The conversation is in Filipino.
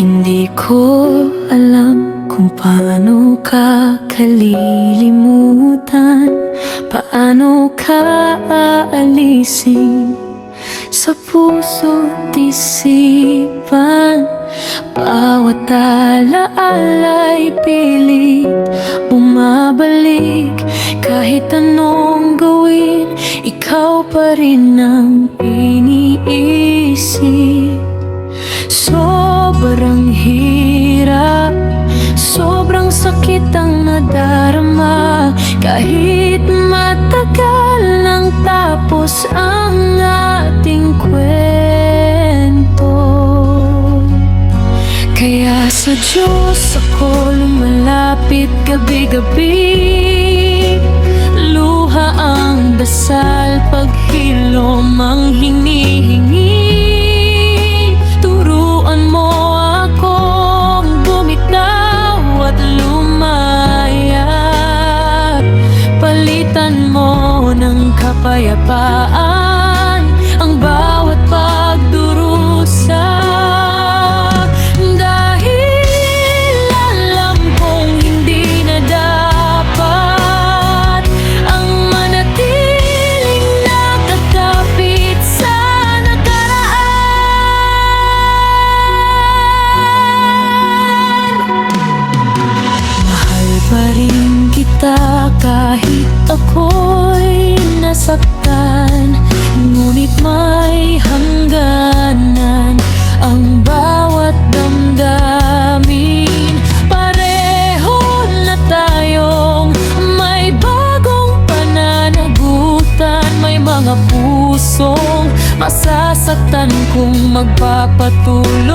Hindi ko alam kung paano ka kalilimutan, paano ka aalisin sa puso't isipan. Bawat alaala'y pilit bumabalik. Kahit anong gawin, ikaw pa rin ang iniisip. Sobrang hirap, sobrang sakit ang nadarama. Kahit matagal nang tapos ang ating kwento, kaya sa Diyos ako lumalapit gabi-gabi. Luha ang dasal, paghilom ang hinihingi. Turuan mo akong bumitaw at lumayag. Palitan mo ng kapayapaan ang bawat pagdurusa. Dahil alam kong hindi na dapat ang manatiling nakakapit sa nakaraan. Mahal pa rin kita kahit ako'y nasaktan, ngunit may hangganan ang bawat damdamin. Pareho na tayong may bagong pananagutan. May mga pusong masasaktan kung magpapatuloy.